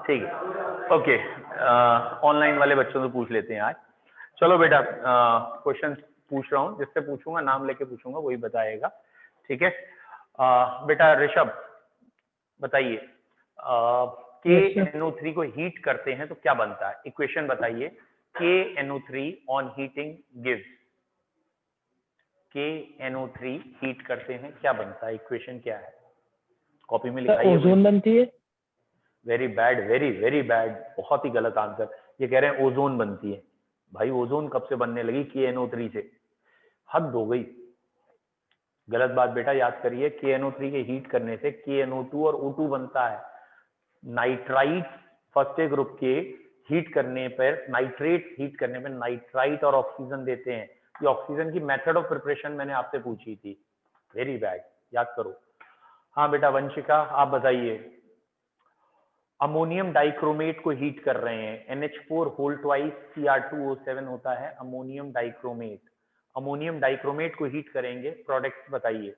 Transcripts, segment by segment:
ठीक है, okay. Online वाले बच्चों से पूछ लेते हैं आज। चलो बेटा, क्वेश्चन पूछ रहा हूँ, जिससे पूछूंगा नाम लेके पूछूंगा वही बताएगा, ठीक है। बेटा ऋषभ बताइए, KNO3 को हीट करते हैं तो क्या बनता है? इक्वेशन बताइए। KNO3 on heating gives, KNO3 heat करते हैं क्या बनता है? इक्वेशन क्या है? कॉपी में लिखाइए। ओजोन बनती है। Very bad, very very bad, बहुत ही गलत आंसर। ये कह रहे हैं ओजोन बनती है। भाई ओजोन कब से बनने लगी KNO3 से? हद हो गई, गलत बात बेटा, याद करिए। KNO3 के हीट करने से KNO2 और O2 बनता है। नाइट्राइट फर्स्ट ए ग्रुप के हीट करने पर, नाइट्रेट हीट करने पर नाइट्राइट और ऑक्सीजन देते हैं। ये ऑक्सीजन की मेथड ऑफ प्रिपरेशन मैंने आपसे पूछी थी। वेरी बैड, याद करो। हाँ बेटा वंशिका आप बताइए। अमोनियम डाइक्रोमेट को हीट कर रहे हैं, NH4 होल ट्वाइस Cr2O7 होता है अमोनियम डाइक्रोमेट। अमोनियम डाइक्रोमेट को हीट करेंगे, प्रोडक्ट्स बताइए।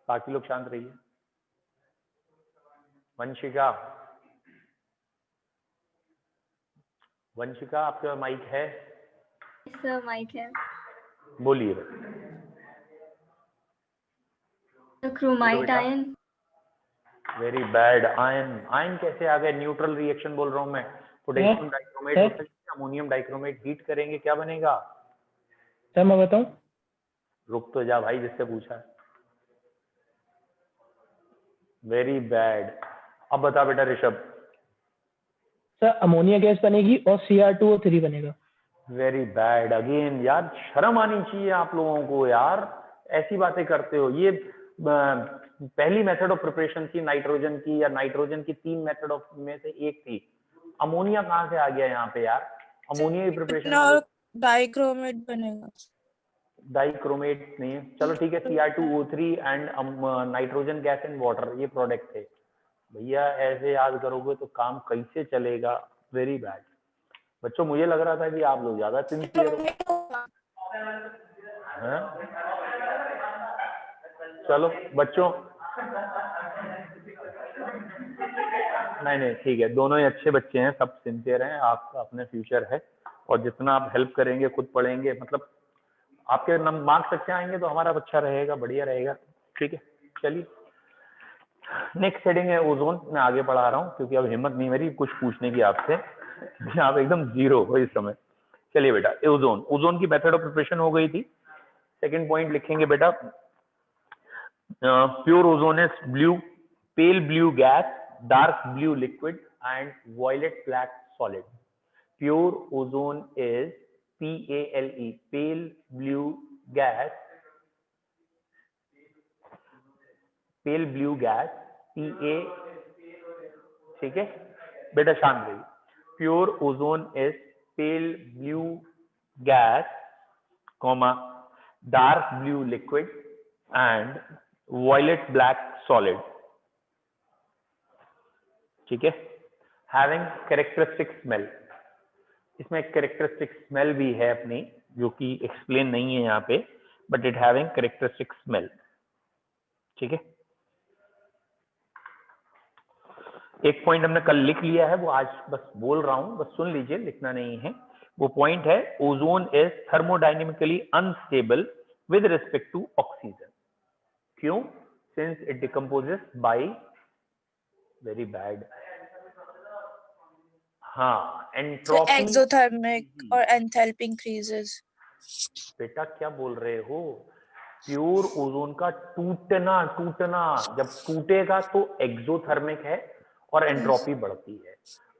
बाकी लोग शांत रहिए। वंशिका, वंशिका आपका माइक है? सर माइक है। बोलिए। Chromite ion. Very bad, ion. Ion कैसे आ गए? न्यूट्रल रिएक्शन बोल रहा हूं मैं। पोटेशियम डाइक्रोमेट होता है, अमोनियम डाइक्रोमेट हीट करेंगे क्या बनेगा? सर मैं बताऊं? रुक तो जा भाई, जिससे पूछा है। Very bad. अब बता बेटा ऋषभ। सर अमोनिया गैस बनेगी और Cr2O3 बनेगा। Very bad again. यार शर्म आनी चाहिए आप लोगों को यार, ऐसी बातें करते हो। ये पहली मेथड ऑफ प्रिपरेशन थी नाइट्रोजन की, या नाइट्रोजन की 3 मेथड ऑफ में से एक थी। अमोनिया कहाँ से आ गया यहाँ पे यार? अमोनिया की प्रिपरेशन डाइक्रोमेट बनेगा। डाइक्रोमेट नहीं है। चलो ठीक है, Cr2O3 and nitrogen gas and water, ये प्रोडक्ट है भैया। ऐसे याद करोगे तो काम कैसे चलेगा? वेरी बैड बच्चों, मुझे लग रहा था कि आप लोग ज्यादा सिंसियर हो। चलो बच्चों, नहीं नहीं ठीक है, दोनों ही अच्छे बच्चे हैं, सब सिंसियर हैं, आपका अपने फ्यूचर है। और जितना आप हेल्प करेंगे, खुद पढ़ेंगे, मतलब आपके मार्क्स अच्छे आएंगे तो हमारा अच्छा रहेगा, बढ़िया रहेगा। ठीक है, चलिए नेक्स्ट हेडिंग है ओजोन। मैं आगे पढ़ा रहा हूँ क्योंकि अब हिम्मत नहीं मेरी कुछ पूछने की आपसे। आप एकदम जीरो हो इस समय। चलिए बेटा, ओजोन, ओजोन की मेथड ऑफ प्रिपरेशन हो गई थी। सेकंड पॉइंट लिखेंगे बेटा, pure ozone is blue, pale blue gas, dark blue liquid and violet black solid. Pure ozone is PALE, pale blue gas, pale blue gas, PA, ठीक है बेटा शांत रहिए। Pure ozone is pale blue gas, comma, dark blue liquid and violet black solid, ठीक है। Having characteristic smell, इसमें एक characteristic smell भी है अपनी, जो कि एक्सप्लेन नहीं है यहाँ पे, but it having characteristic smell, ठीक है। एक पॉइंट हमने कल लिख लिया है, वो आज बस बोल रहा हूं, बस सुन लीजिए, लिखना नहीं है। वो पॉइंट है, ozone is thermodynamically unstable with respect to oxygen. क्यों? Since it decomposes by, very bad, हाँ, एंट्रोपी, एक्सोथर्मिक और एंथैल्पी इंक्रीजेस। बेटा क्या बोल रहे हो? प्योर ओजोन का टूटना, टूटना जब टूटेगा तो एक्सोथर्मिक है और एंट्रोपी बढ़ती है।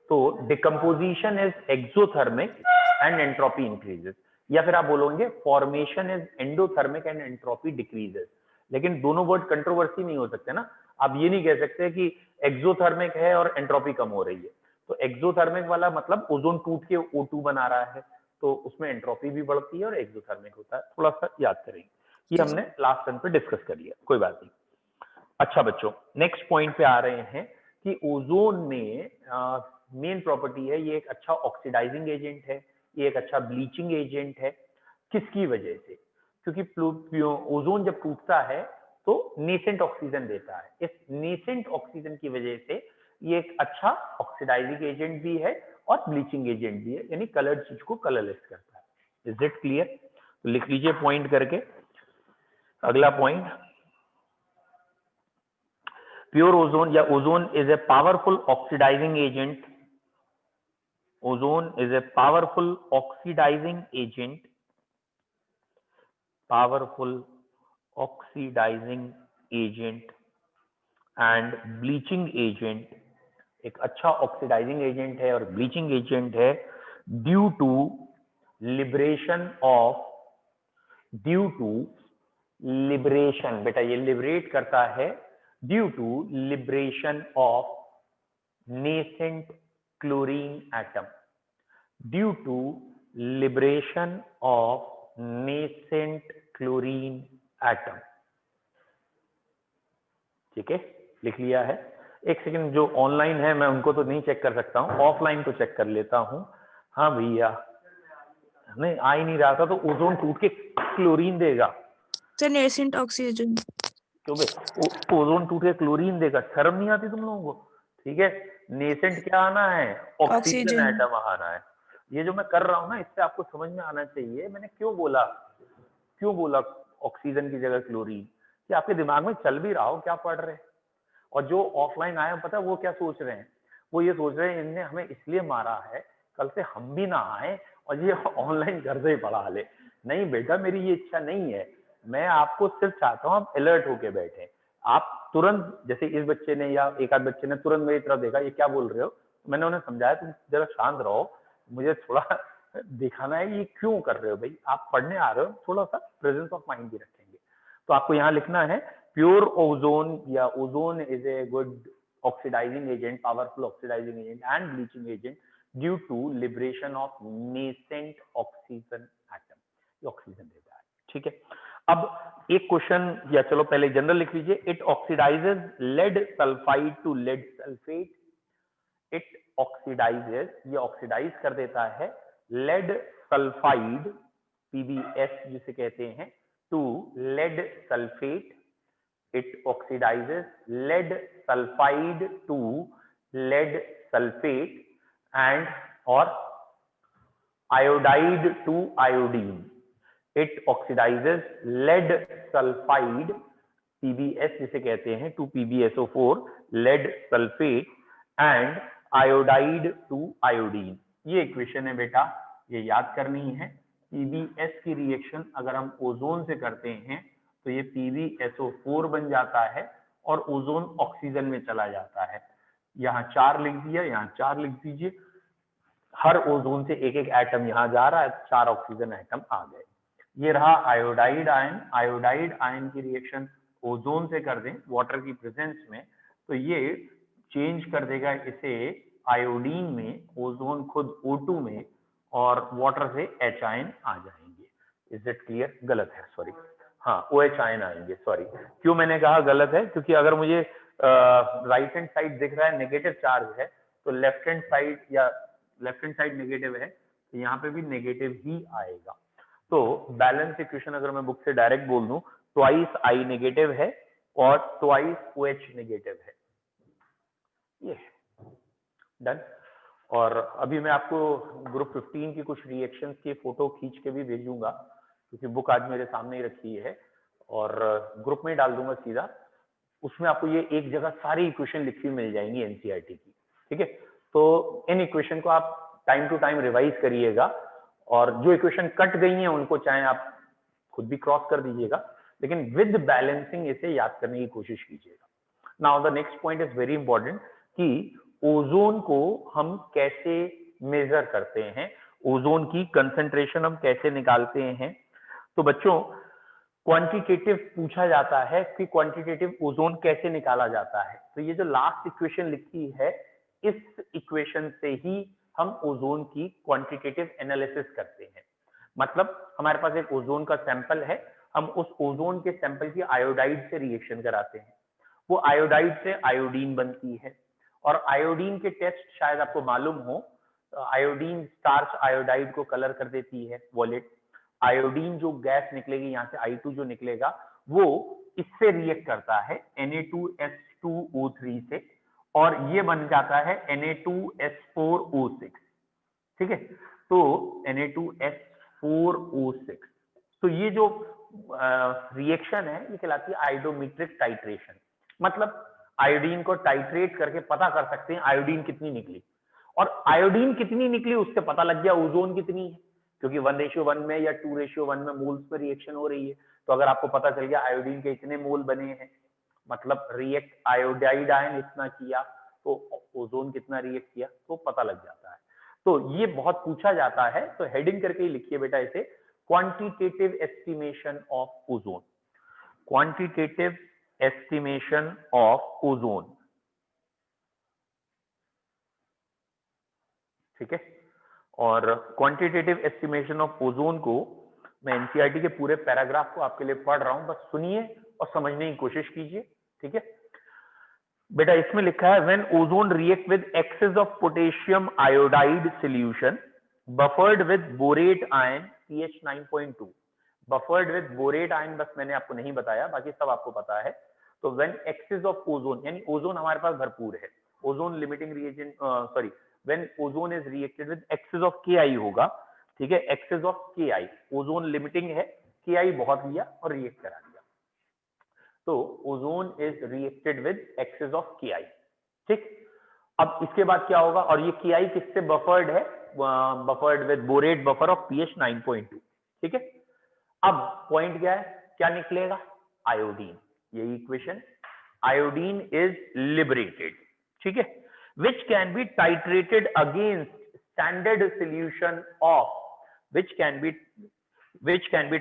तो decomposition is exothermic and entropy increases, या फिर आप बोलोगे formation is endothermic and entropy decreases. लेकिन दोनों वर्ड कंट्रोवर्सी नहीं हो सकते ना। आप ये नहीं कह सकते कि एक्सोथर्मिक है और एंट्रोपी कम हो रही है। तो एक्सोथर्मिक वाला मतलब ओजोन टूट के O2 बना रहा है, तो उसमें एंट्रोपी भी बढ़ती है और एक्सोथर्मिक होता है। थोड़ा सा याद करेंगे, ये हमने लास्ट टर्म पे डिस्कस कर लिया, कोई बात नहीं। अच्छा बच्चों, नेक्स्ट पॉइंट पे आ रहे हैं कि ओजोन में मेन प्रॉपर्टी है, ये एक अच्छा ऑक्सीडाइजिंग एजेंट है, ये एक अच्छा ब्लीचिंग एजेंट है। किसकी वजह से? क्योंकि ओजोन जब टूटता है तो नेसेंट ऑक्सीजन देता है। इस नेसेंट ऑक्सीजन की वजह से ये एक अच्छा ऑक्सीडाइजिंग एजेंट भी है और ब्लीचिंग एजेंट भी है, यानी कलर्ड चीज को कलरलेस करता है। Is it clear? तो लिख लीजिए पॉइंट करके। अगला पॉइंट, प्योर ओजोन या ozone is a powerful oxidising agent. Ozone is a powerful oxidising agent, powerful oxidising agent and bleaching agent, एक अच्छा ऑक्सीडाइजिंग एजेंट है और ब्लीचिंग एजेंट है, due to liberation of, due to liberation, बेटा ये liberate करता है, due to liberation of nascent chlorine atom, due to liberation of nascent chlorine atom. ठीक है, लिख लिया है। एक सेकंड, जो ऑनलाइन है मैं उनको तो नहीं चेक कर सकता हूँ, ऑफलाइन तो चेक कर लेता हूँ। हाँ भैया, नहीं आ ही नहीं रहा था, तो ओजोन टूट के क्लोरीन देगा। तो नेसेंट ऑक्सीजन। क्यों बे, ओजोन टूट के क्लोरीन देगा? शर्म नहीं आती तुम लोगों को? ठीक है, नेसेंट क्या आना है? Oxygen oxygen. एटम आना है। ये जो मैं कर रहा हूँ ना, इससे आपको समझ में आना चाहिए मैंने क्यों बोला ऑक्सीजन की जगह क्लोरीन, कि आपके दिमाग में चल भी रहा हो क्या पढ़ रहे। और जो ऑफलाइन आए पता है वो क्या सोच रहे हैं? वो ये सोच रहे हैं इनने हमें इसलिए मारा है कल से हम भी ना आए और ये ऑनलाइन घर से ही पढ़ा ले। नहीं बेटा, मेरी ये इच्छा नहीं है। मैं आपको सिर्फ चाहता हूँ आप अलर्ट होके बैठे। आप तुरंत, जैसे इस बच्चे ने या एक आध बच्चे ने तुरंत मेरी तरफ देखा, ये क्या बोल रहे हो? मैंने उन्हें समझाया तुम जरा शांत रहो, मुझे थोड़ा दिखाना है ये क्यों कर रहे हो भाई, आप पढ़ने आ रहे हो, थोड़ा सा प्रेजेंस ऑफ माइंड भी रखेंगे। तो आपको यहाँ लिखना है प्योर ओजोन या ozone is a good oxidising agent, powerful oxidising agent and bleaching agent due to liberation of nascent oxygen atom, ये ऑक्सीजन देता है। ठीक है, अब एक क्वेश्चन, या चलो पहले जनरल लिख लीजिए, it oxidises lead sulphide to lead sulphate, it oxidises, ये ऑक्सीडाइज कर देता है लेड सल्फाइड, पीबीएस जिसे कहते हैं, to lead sulphate, it oxidises lead sulphide to lead sulphate and और iodide to iodine, it oxidises lead sulphide, PbS जिसे कहते हैं, to PbSO4 lead sulphate and iodide to iodine. ये इक्वेशन है बेटा, ये याद करनी है। पीबीएस की रिएक्शन अगर हम ओजोन से करते हैं तो ये PbSO4 बन जाता है और ओजोन ऑक्सीजन में चला जाता है। यहाँ 4 लिख दिया, यहाँ 4 लिख दीजिए, हर ओजोन से एक एक एटम यहाँ जा रहा है, 4 ऑक्सीजन एटम आ गए। ये रहा आयोडाइड आयन, आयोडाइड आयन की रिएक्शन ओजोन से कर दें वाटर की प्रेजेंस में तो ये चेंज कर देगा इसे आयोडीन में, ओजोन खुद O2 में, और वाटर से H आयन आ जाएंगे। Is it clear? गलत है, सॉरी, हाँ OH आयन आएंगे, सॉरी। क्यों मैंने कहा गलत है? क्योंकि अगर मुझे राइट हैंड साइड दिख रहा है नेगेटिव चार्ज है, तो लेफ्ट हैंड साइड या लेफ्ट हैंड साइड नेगेटिव है तो यहाँ पे भी नेगेटिव ही आएगा। तो बैलेंस इक्वेशन अगर मैं बुक से डायरेक्ट बोल दूं, ट्वाइस I नेगेटिव है और ट्वाइस OH नेगेटिव है, ये डन। और अभी मैं आपको ग्रुप 15 की कुछ रिएक्शंस की फोटो खींच के भी भेजूंगा, क्योंकि बुक आज मेरे सामने ही रखी है और ग्रुप में डाल दूंगा सीधा। उसमें आपको ये एक जगह सारी इक्वेशन लिखी मिल जाएंगी एनसीईआरटी की। ठीक है, तो इन इक्वेशन को आप टाइम टू टाइम रिवाइज करिएगा, और जो इक्वेशन कट गई हैं उनको चाहे आप खुद भी क्रॉस कर दीजिएगा, लेकिन विद बैलेंसिंग इसे याद करने की कोशिश कीजिएगा। Now the next point is very important कि ओजोन को हम कैसे मेजर करते हैं, ओजोन की कंसंट्रेशन हम कैसे निकालते हैं। तो बच्चों क्वांटिटेटिव पूछा जाता है कि क्वांटिटेटिव ओजोन कैसे निकाला जाता है, तो ये जो लास्ट इक्वेशन लिखी है इस इक्वेशन से ही हम ओजोन की क्वांटिटेटिव एनालिसिस करते हैं। मतलब हमारे पास एक ओजोन का सैंपल है, हम उस ओजोन के सैंपल की आयोडाइड से रिएक्शन कराते हैं, वो आयोडाइड से आयोडीन बनती है, और आयोडीन के टेस्ट शायद आपको मालूम हो, आयोडीन स्टार्च आयोडाइड को कलर कर देती है वॉलेट। आयोडीन जो गैस निकलेगी यहाँ से I2 जो निकलेगा वो इससे रिएक्ट करता है Na2S2O3 से, और ये बन जाता है Na2S4O6, ठीक है। तो Na2S4O6, तो ये जो रिएक्शन है ये कहलाती है आयोडोमेट्रिक टाइट्रेशन। मतलब आयोडीन को टाइट्रेट करके पता कर सकते हैं आयोडीन कितनी निकली, और आयोडीन कितनी निकली उससे पता लग गया ओजोन कितनी है, क्योंकि 1:1 में या 2:1 में मोल्स में रिएक्शन हो रही है। तो अगर आपको पता चल गया आयोडीन के इतने मोल बने हैं, मतलब रिएक्ट आयोडाइड आयन इतना किया, तो ओजोन कितना रिएक्ट किया, तो पता लग जाता है। तो ये बहुत पूछा जाता है, तो हेडिंग करके ही लिखिए बेटा इसे, quantitative estimation of ozone, quantitative estimation of ozone, ठीक है। और क्वांटिटेटिव एस्टिमेशन ऑफ ओजोन को मैं एनसीईआरटी के पूरे पैराग्राफ को आपके लिए पढ़ रहा हूं, बस सुनिए और समझने की कोशिश कीजिए, ठीक है बेटा। इसमें लिखा है when ozone react with excess of potassium iodide solution buffered with borate ion pH 9.2, buffered with borate ion बस मैंने आपको नहीं बताया, बाकी सब आपको पता है। तो व्हेन एक्सेस ऑफ ओजोन, यानी ओजोन हमारे पास भरपूर है, ozone limiting reagent, sorry, when ozone is reacted with excess of Ki होगा, ठीक है, excess of Ki, ozone limiting है, Ki बहुत लिया और रिएक्ट करा दिया, तो ozone is reacted with excess of Ki, ठीक। अब इसके बाद क्या होगा, और ये Ki किससे बफर्ड है, buffered with borate buffer of pH 9.2, ठीक है। अब पॉइंट क्या है, क्या निकलेगा, आयोडीन, यही इक्वेशन, आयोडीन इज लिबरेटेड, ठीक है, which can be titrated against standard solution of, which can be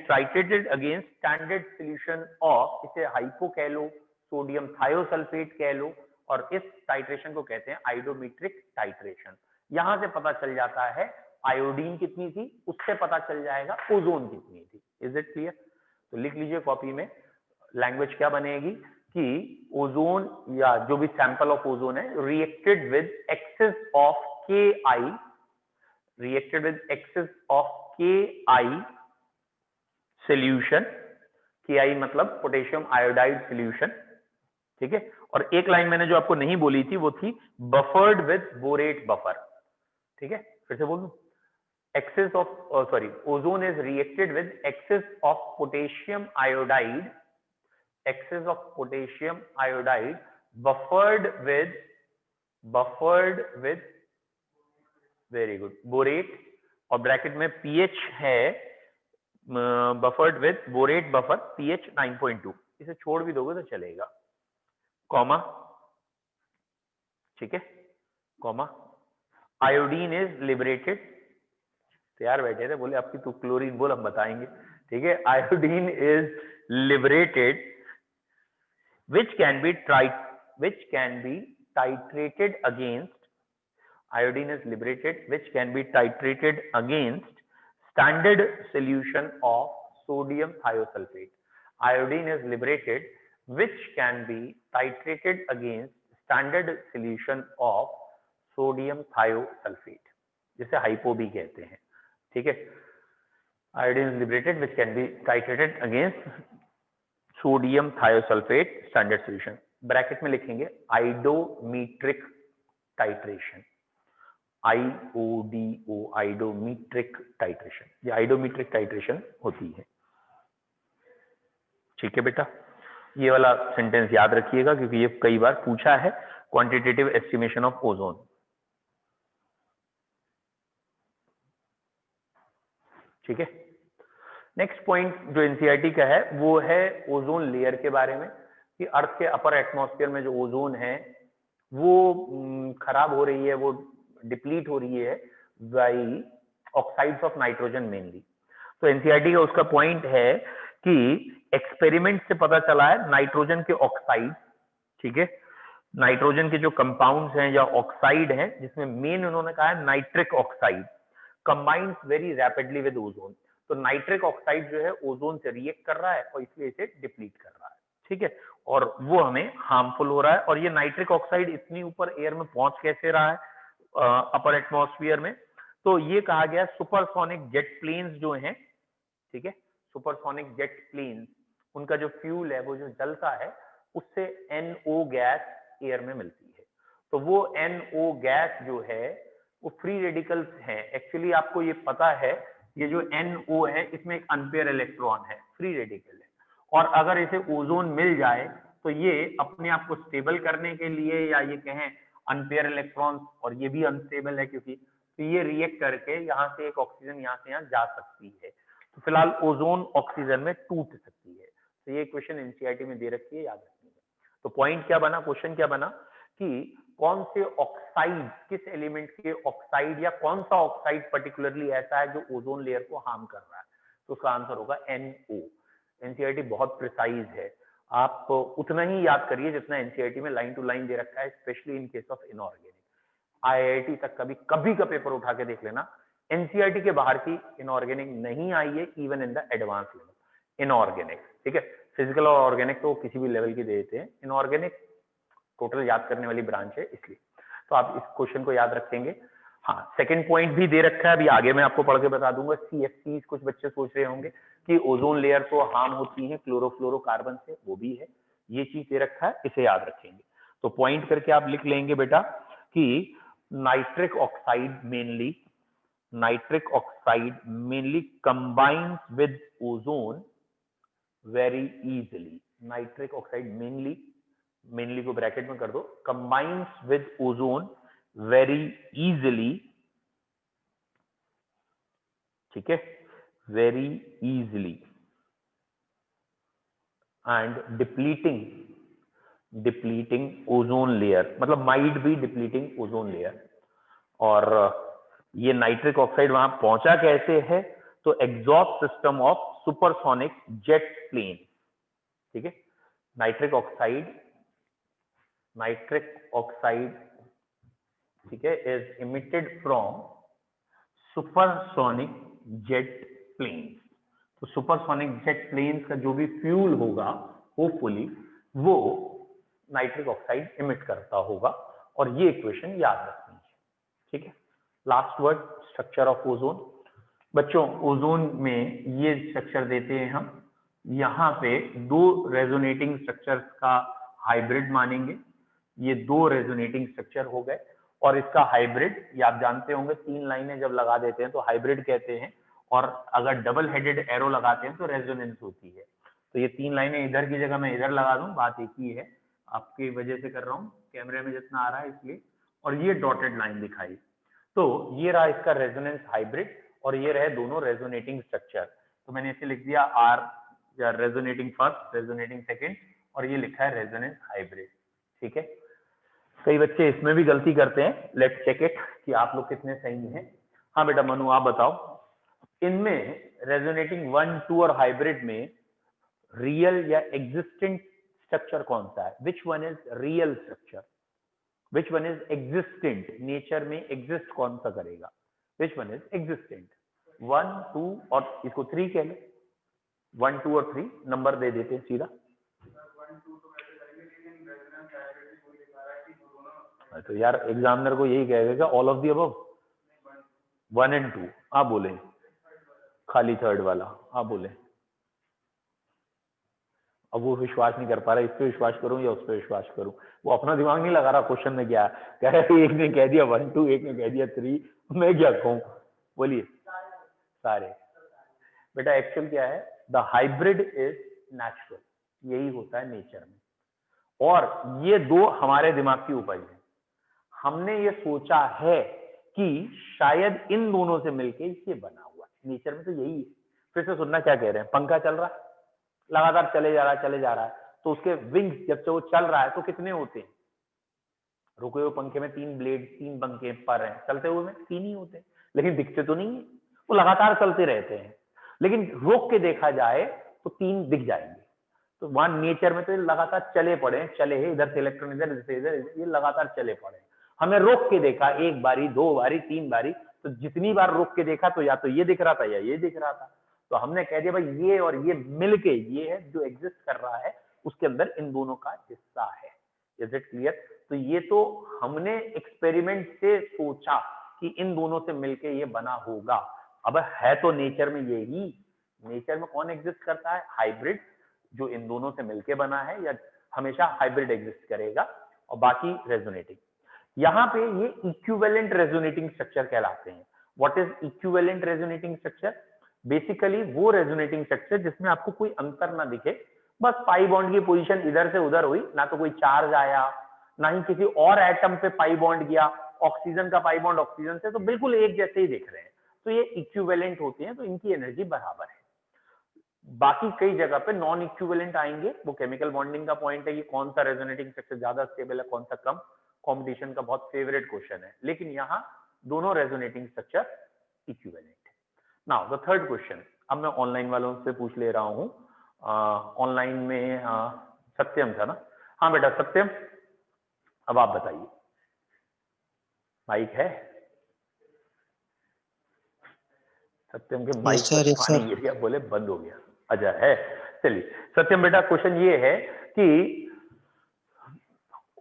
titrated against standard solution of, इसे हाइपो कह लो, सोडियम थायोसल्फेट कह लो, और इस टाइट्रेशन को कहते हैं आयोडोमेट्रिक टाइट्रेशन। यहां से पता चल जाता है आयोडीन कितनी थी, उससे पता चल जाएगा ओजोन कितनी थी। Is it clear? तो लिख लीजिए कॉपी में, लैंग्वेज क्या बनेगी कि ओजोन या जो भी सैंपल ऑफ ओजोन है reacted with excess of Ki, reacted with excess of Ki solution, Ki मतलब पोटेशियम आयोडाइड सॉल्यूशन, ठीक है। और एक लाइन मैंने जो आपको नहीं बोली थी वो थी बफर्ड विद बोरेट बफर, ठीक है, फिर से बोल दूं, excess of sorry, ozone is reacted with excess of potassium iodide, excess of potassium iodide buffered with very good borate, और ब्रैकेट में pH है, buffered with borate buffer pH 9.2, इसे छोड़ भी दोगे तो चलेगा, कॉमा, ठीक है, कॉमा, आयोडीन इज लिबरेटेड, तैयार बैठे थे, बोले आपकी तू क्लोरीन बोल, हम बताएंगे, ठीक है, iodine is liberated which can be titrated against, iodine is liberated which can be titrated against standard solution of sodium thiosulfate, iodine is liberated which can be titrated against standard solution of sodium thiosulfate, जिसे hypo भी कहते हैं, ठीक है, iodine is liberated which can be titrated against sodium thiosulphate standard solution, bracket में लिखेंगे iodometric titration, IODO, iodometric titration, ये iodometric titration होती है, ठीक है बेटा। ये वाला सेंटेंस याद रखिएगा क्योंकि ये कई बार पूछा है, क्वांटिटेटिव एस्टिमेशन ऑफ ओजोन, ठीक है। नेक्स्ट पॉइंट जो एनसीईआरटी का है वो है ओजोन लेयर के बारे में, कि अर्थ के अपर एटमॉस्फेयर में जो ओजोन है वो खराब हो रही है, वो डिप्लीट हो रही है by oxides of nitrogen mainly. तो एनसीईआरटी का उसका पॉइंट है कि एक्सपेरिमेंट से पता चला है नाइट्रोजन के ऑक्साइड, ठीक है, नाइट्रोजन के जो कंपाउंड्स हैं या ऑक्साइड हैं, जिसमें मेन उन्होंने कहा है nitric oxide combines very rapidly with ozone. तो नाइट्रिक ऑक्साइड जो है ओजोन से रिएक्ट कर रहा है और इसलिए इसे डिप्लीट कर रहा है, ठीक है, और वो हमें हार्मफुल हो रहा है। और ये नाइट्रिक ऑक्साइड इतनी ऊपर एयर में पहुंच कैसे रहा है अपर एटमॉस्फेयर में, तो ये कहा गया सुपरसोनिक जेट प्लेन्स जो हैं, ठीक है, सुपरसोनिक जेट प्लेन्स उनका जो फ्यूल है वो जो जलता है उससे NO गैस एयर में मिलती है। तो वो NO गैस जो है वो फ्री रेडिकल्स हैं। एक्चुअली आपको ये पता है ये जो NO है इसमें एक अनपेयर इलेक्ट्रॉन है, फ्री रेडिकल है, और अगर इसे ओजोन मिल जाए तो ये अपने आप को स्टेबल करने के लिए, या ये कहें अनपेयर इलेक्ट्रॉन्स, और ये भी अनस्टेबल है क्योंकि, तो ये रिएक्ट करके यहाँ से एक ऑक्सीजन यहाँ से यहाँ जा सकती है। तो फिलहाल ओजोन ऑक्सीजन में टूट सकती है। तो ये क्वेश्चन एनसीईआरटी में दे रखी है, याद रखिएगा। तो पॉइंट क्या बना, क्वेश्चन क्या बना कि कौन से ऑक्साइड, किस एलिमेंट के ऑक्साइड या कौन सा ऑक्साइड पर्टिकुलरली ऐसा है जो ओजोन लेयर को हार्म कर रहा है। तो उसका आंसर होगा NO। एनसीईआरटी बहुत प्रिसाइज है, आप उतना ही याद करिए जितना एनसीईआरटी में लाइन टू लाइन दे रखा है, specially in case of inorganic. IIT तक कभी का पेपर उठा के देख लेना, एनसीईआरटी के बाहर की इनऑर्गेनिक नहीं आई है, even in the advance level inorganic. ठीक है, फिजिकल और ऑर्गेनिक तो किसी भी लेवल की देते हैं, इनऑर्गेनिक टोटल याद करने वाली ब्रांच है, इसलिए तो आप इस क्वेश्चन को याद रखेंगे। हाँ, सेकंड पॉइंट भी दे रखा है, अभी आगे मैं आपको पढ़ के बता दूंगा। CFCs कुछ बच्चे सोच रहे होंगे कि ओजोन लेयर तो हार्म होती है क्लोरोफ्लोरोकार्बन से, वो भी है, ये चीज दे रखा है, इसे याद रखेंगे। तो पॉइंट करके आप लिख लेंगे बेटा कि nitric oxide mainly combines with ozone very easily. Nitric oxide mainly को ब्रैकेट में कर दो, combines with ozone very easily, ठीक है, very easily, and depleting ozone layer, मतलब might be depleting ozone layer. और ये नाइट्रिक ऑक्साइड वहां पहुंचा कैसे है, तो exhaust system of supersonic jet plane. ठीक है, नाइट्रिक ऑक्साइड ठीक है is emitted from supersonic jet planes. तो सुपरसोनिक जेट प्लेन्स का जो भी फ्यूल होगा होपफुली वो नाइट्रिक ऑक्साइड इमिट करता होगा, और ये इक्वेशन याद रखनी है। ठीक है, last word structure of ozone. बच्चों ओजोन में ये स्ट्रक्चर देते हैं हम, यहाँ पे दो रेजोनेटिंग स्ट्रक्चर्स का हाइब्रिड मानेंगे, ये दो रेजोनेटिंग स्ट्रक्चर हो गए, और इसका हाइब्रिड ये आप जानते होंगे, 3 लाइनें जब लगा देते हैं तो हाइब्रिड कहते हैं, और अगर डबल हेडेड एरो लगाते हैं तो रेजोनेंस होती है। तो ये 3 लाइनें इधर की जगह मैं इधर लगा दूं, बात एक ही है, आपकी वजह से कर रहा हूँ, कैमरे में जितना आ रहा है इसलिए, और ये डॉटेड लाइन दिखाई। तो ये रहा इसका रेजोनेंस हाइब्रिड, और ये रहे दोनों रेजोनेटिंग स्ट्रक्चर। तो मैंने इसे लिख दिया R या रेजोनेटिंग फर्स्ट, रेजोनेटिंग सेकेंड, और ये लिखा है रेजोनेंस हाइब्रिड। ठीक है, कई बच्चे इसमें भी गलती करते हैं, लेट्स चेक इट कि आप लोग कितने सही हैं। हाँ बेटा मनु आप बताओ, इनमें रेजोनेटिंग 1, 2 और हाइब्रिड में रियल या एग्जिस्टेंट स्ट्रक्चर कौन सा है? Which one is real structure, which one is existent? Nature में एग्जिस्ट कौन सा करेगा? Which one is existent? 1, 2 और इसको 3 कह लो, 1, 2 और 3 नंबर दे देते हैं सीधा। तो यार एग्जामिनर को यही कहेगा all of the above, 1 and 2 आप बोले, खाली थर्ड वाला आप बोले। अब वो विश्वास नहीं कर पा रहा, इस पे विश्वास करूं या उस पे विश्वास करूं, वो अपना दिमाग नहीं लगा रहा क्वेश्चन में क्या कह रहा है, एक ने कह दिया 1, 2, एक ने कह दिया 3, मैं क्या कहूं? बोलिए सारे। बेटा एक्चुअल क्या है, द हाइब्रिड इज नेचुरल, यही होता है नेचर में, और ये दो हमारे दिमाग की उपज है। हमने ये सोचा है कि शायद इन दोनों से मिलके ये बना हुआ है, नेचर में तो यही है। फिर से सुनना क्या कह रहे हैं, पंखा चल रहा है लगातार चले जा रहा है, तो उसके विंग्स जब से वो चल रहा है तो कितने होते हैं? रुके हुए पंखे में 3 ब्लेड, 3 पंखे पर हैं, चलते हुए में 3 ही होते हैं, लेकिन दिखते तो नहीं है, वो लगातार चलते रहते हैं। लेकिन रोक के देखा जाए तो 3 दिख जाएंगे। तो वहां नेचर में तो लगातार चले हैं, इधर से इलेक्ट्रॉन इधर से इधर, ये लगातार चले पड़े हैं। हमने रोक के देखा 1 बारी, 2 बारी, 3 बारी, तो जितनी बार रोक के देखा तो या तो ये दिख रहा था या ये दिख रहा था। तो हमने कह दिया भाई ये और ये मिलके ये है जो एग्जिस्ट कर रहा है, उसके अंदर इन दोनों का हिस्सा है। Is it clear? तो ये तो हमने एक्सपेरिमेंट से सोचा कि इन दोनों से मिलके ये बना होगा। अब है तो नेचर में यही, नेचर में कौन एग्जिस्ट करता है? हाइब्रिड, जो इन दोनों से मिलके बना है, या हमेशा हाइब्रिड एग्जिस्ट करेगा, और बाकी रेजोनेटिंग। यहाँ पे ये इक्विवेलेंट रेजोनेटिंग स्ट्रक्चर कहलाते हैं। What is equivalent resonating structure? Basically वो रेजोनेटिंग स्ट्रक्चर जिसमें आपको कोई अंतर ना दिखे, बस पाई बॉन्ड की पोजीशन इधर से उधर हुई, ना तो कोई चार्ज आया, ना ही किसी और एटम पे पाई बॉन्ड गया, ऑक्सीजन का पाई बॉन्ड ऑक्सीजन से, तो बिल्कुल एक जैसे ही दिख रहे हैं, तो ये इक्विवेलेंट होते हैं, तो इनकी एनर्जी बराबर है। बाकी कई जगह पे नॉन इक्विवेलेंट आएंगे, वो केमिकल बॉन्डिंग का पॉइंट है कि कौन सा रेजोनेटिंग स्ट्रक्चर ज्यादा स्टेबल है, कौन सा कम, कॉम्पिटिशन का बहुत फेवरेट क्वेश्चन है, लेकिन यहाँ दोनों रेजोनेटिंग स्ट्रक्चर इक्विवेलेंट है। नाउ द थर्ड क्वेश्चन, अब मैं ऑनलाइन वालों से पूछ ले रहा हूँ। ऑनलाइन में सत्यम था ना? हाँ बेटा सत्यम, अब आप बताइए। माइक है? सत्यम के माइक पर पानी गिर गया, बोले बंद हो गया। अच्छा है, चलिए सत्यम बेटा, क्वेश्चन ये है कि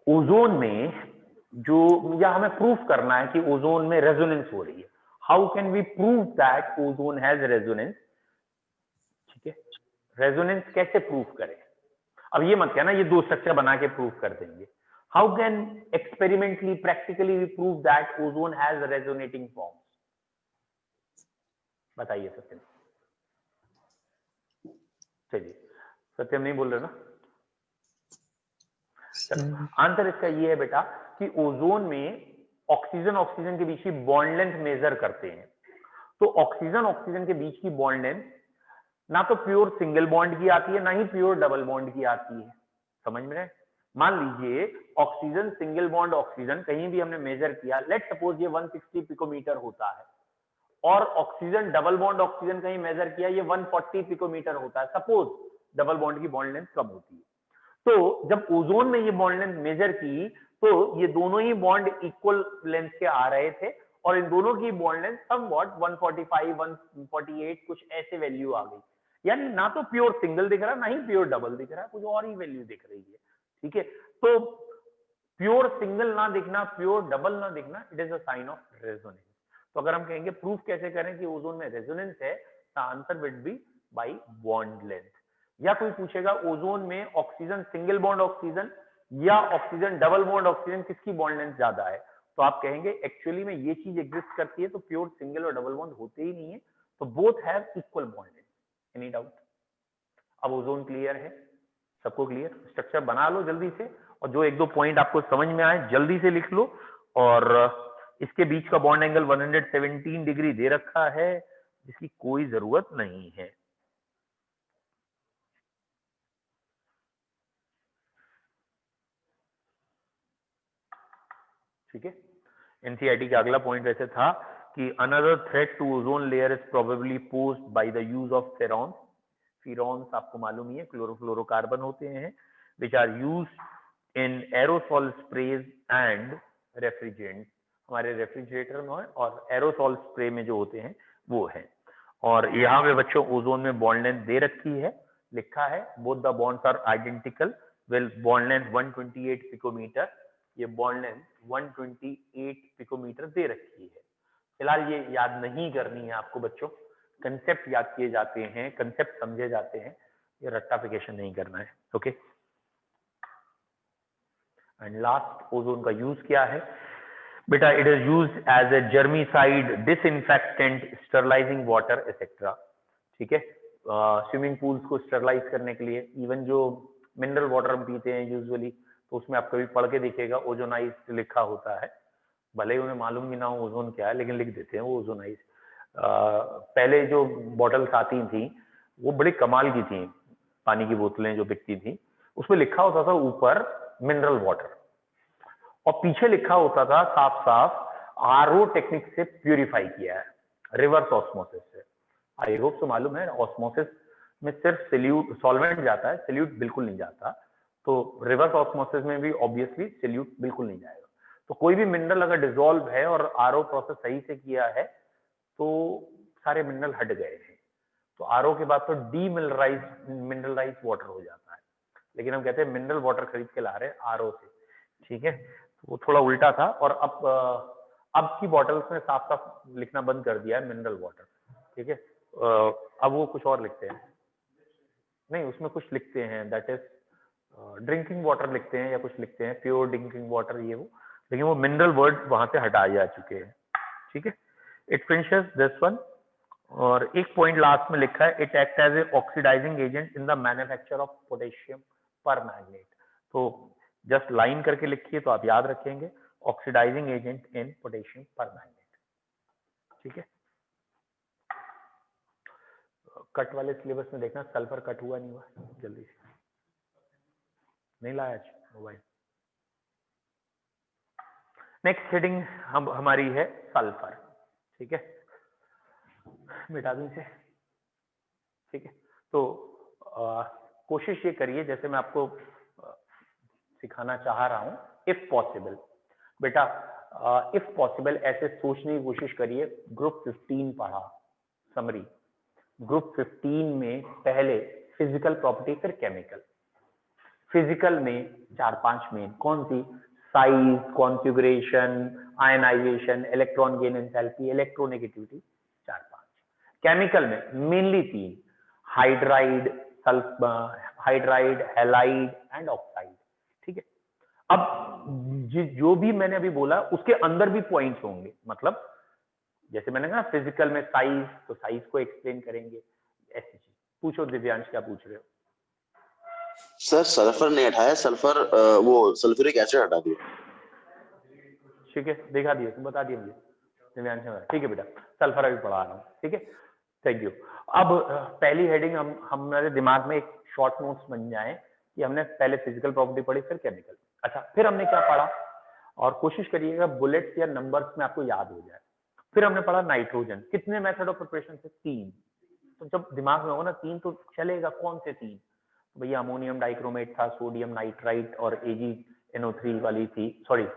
ओजोन में जो, या हमें प्रूफ करना है कि ओजोन में रेजोनेंस हो रही है। How can we prove that ozone has resonance? ठीक है, रेजोनेंस कैसे प्रूफ करें? अब ये मत कहना ये दो स्ट्रक्चर बना के प्रूफ कर देंगे। How can experimentally practically we prove that ozone has resonating forms? बताइए सत्यम। चलिए, सत्यम नहीं बोल रहे ना? आंसर इसका ये है बेटा कि ओजोन में ऑक्सीजन ऑक्सीजन के बीच की बॉन्ड लेंथ मेजर करते हैं। तो ऑक्सीजन ऑक्सीजन के बीच की बॉन्ड लेंथ ना तो प्योर सिंगल बॉन्ड की आती है, ना ही प्योर डबल बॉन्ड की आती है। समझ में रहे? मान लीजिए ऑक्सीजन सिंगल बॉन्ड ऑक्सीजन कहीं भी हमने मेजर किया, लेट सपोज ये 160 पिकोमीटर होता है, और ऑक्सीजन डबल बॉन्ड ऑक्सीजन कहीं मेजर किया, ये 140 पिकोमीटर होता है। सपोज डबल बॉन्ड की बॉन्ड लेंथ कम होती है, तो जब ओजोन में ये बॉन्ड लेंथ मेजर की, तो ये दोनों ही बॉन्ड इक्वल लेंथ के आ रहे थे, और इन दोनों की बॉन्ड लेंथ समवॉट 145, 148 कुछ ऐसे वैल्यू आ गई। यानी ना तो प्योर सिंगल दिख रहा, ना ही प्योर डबल दिख रहा, कुछ और ही वैल्यू दिख रही है। ठीक है, तो प्योर सिंगल ना दिखना, प्योर डबल ना दिखना, it is a sign of resonance. तो अगर हम कहेंगे प्रूफ कैसे करें कि ओजोन में रेजोनेंस है, the answer will be bye bond length. या कोई पूछेगा ओजोन में ऑक्सीजन सिंगल बॉन्ड ऑक्सीजन या ऑक्सीजन डबल बॉन्ड ऑक्सीजन किसकी बॉन्ड लेंथ ज्यादा है, तो आप कहेंगे एक्चुअली में ये चीज एग्जिस्ट करती है, तो प्योर सिंगल और डबल बॉन्ड होते ही नहीं है, तो both have equal bond length. Any doubt? अब ओजोन क्लियर है, सबको क्लियर? स्ट्रक्चर बना लो जल्दी से, और जो एक दो पॉइंट आपको समझ में आए जल्दी से लिख लो। और इसके बीच का बॉन्ड एंगल 117 डिग्री दे रखा है, जिसकी कोई जरूरत नहीं है। ठीक है, एनसीईआरटी का अगला पॉइंट वैसे था कि another threat to ozone layer is probably posed by the use of freons. Freons आपको मालूम ही है, क्लोरोफ्लोरोकार्बन होते हैं, which are used in aerosol sprays and refrigerant. हमारे रेफ्रिजरेटर में और एरोसॉल स्प्रे में जो होते हैं वो है। और यहाँ पे बच्चों ओजोन में बॉन्ड लेंथ दे रखी है, लिखा है both the bonds are identical, well bond length 128 picometre, ये बॉन्ड लेंथ 128 पिकोमीटर दे रखी है। फिलहाल ये याद नहीं करनी है आपको बच्चों, कंसेप्ट याद किए जाते हैं, कंसेप्ट समझे जाते हैं, ये रट्टाफिकेशन नहीं करना है। ओके, एंड लास्ट ओजोन का यूज क्या है बेटा? It is used as a germicide, disinfectant, sterilising water etcetera. ठीक है, स्विमिंग पूल्स को स्टरलाइज करने के लिए, इवन जो मिनरल वाटर हम पीते हैं यूजुअली, तो उसमें आप कभी पढ़ के देखिएगा ओजोनाइज्ड लिखा होता है, भले ही उन्हें मालूम भी ना हो ओजोन क्या है, लेकिन लिख देते हैं वो ओजोनाइज्ड। पहले जो बॉटल्स आती थी वो बड़ी कमाल की थी, पानी की बोतलें जो बिकती थी, उसमें लिखा होता था ऊपर मिनरल वाटर, और पीछे लिखा होता था साफ साफ आरओ टेक्निक से प्यूरिफाई किया है, रिवर्स ऑस्मोसिस से। आई होप तो मालूम है, ऑस्मोसिस में सिर्फ सॉल्यूट सॉल्वेंट जाता है, सॉल्यूट बिल्कुल नहीं जाता, तो रिवर्स ऑस्मोसिस में भी ऑब्वियसली सॉल्यूट बिल्कुल नहीं जाएगा। तो कोई भी मिनरल अगर डिसॉल्व है और आरओ प्रोसेस सही से किया है तो सारे मिनरल हट गए हैं, तो आरओ के बाद तो मिनरलाइज वाटर हो जाता है, लेकिन हम कहते हैं मिनरल वाटर खरीद के ला रहे हैं आरओ से। ठीक है, तो वो थोड़ा उल्टा था, और अब की बॉटल्स में साफ साफ लिखना बंद कर दिया है मिनरल वाटर। ठीक है, अब वो कुछ और लिखते हैं, नहीं, उसमें कुछ लिखते हैं, दैट इज ड्रिंकिंग वाटर लिखते हैं या कुछ लिखते हैं, प्योर ड्रिंकिंग वाटर ये वो, लेकिन वो मिनरल वर्ड वहां से हटाए जा चुके हैं। ठीक है, इट फिनिशेस दिस वन। और एक पॉइंट लास्ट में लिखा है, it act as a oxidising agent in the manufacture of potassium permanganate. तो जस्ट लाइन करके लिखिए तो आप याद रखेंगे, oxidising agent in potassium permanganate. ठीक है, कट वाले सिलेबस में देखना सल्फर कट हुआ नहीं हुआ, जल्दी से नहीं लाया आज मोबाइल। नेक्स्ट हेडिंग हमारी है सल्फर। ठीक है, मिटा दूं इसे। ठीक है, तो कोशिश ये करिए, जैसे मैं आपको सिखाना चाह रहा हूं, इफ पॉसिबल बेटा, इफ पॉसिबल ऐसे सोचने की कोशिश करिए। ग्रुप 15 पढ़ा समरी, ग्रुप 15 में पहले फिजिकल प्रॉपर्टी फिर केमिकल। फिजिकल में 4-5 मेन, कौन सी? Size, configuration, ionisation, electron gain enthalpy, electronegativity, 4-5। Chemical में mainly 3, hydride, hydride, halide and oxide. ठीक है, अब जो भी मैंने अभी बोला उसके अंदर भी पॉइंट्स होंगे, मतलब जैसे मैंने कहा फिजिकल में साइज, तो साइज को एक्सप्लेन करेंगे, ऐसी चीज। पूछो दिव्यांश, क्या पूछ रहे हो? सर सल्फर नहीं हटाया, सल्फर वो सल्फ्यूरिक एसिड हटा दिया। ठीक है, दिखा दिए, तुम बता दिए मुझे दिव्यांश ने। ठीक है बेटा, सल्फर अभी पढ़ा रहा हूँ। ठीक है, थैंक यू। अब पहली हेडिंग हमारे दिमाग में एक शॉर्ट नोट्स बन जाए कि हमने पहले फिजिकल प्रॉपर्टी पढ़ी फिर केमिकल। अच्छा, फिर हमने क्या पढ़ा, और कोशिश करिएगा बुलेट्स या नंबर्स में आपको याद हो जाए। फिर हमने पढ़ा नाइट्रोजन। कितने मेथड ऑफ प्रिपरेशन थे? 3। तो जब दिमाग में हो ना 3 तो चलेगा, कौन से 3? तो भैया अमोनियम डाइक्रोमेट था, सोडियम नाइट्राइट और AgNO3 वाली थी, sorry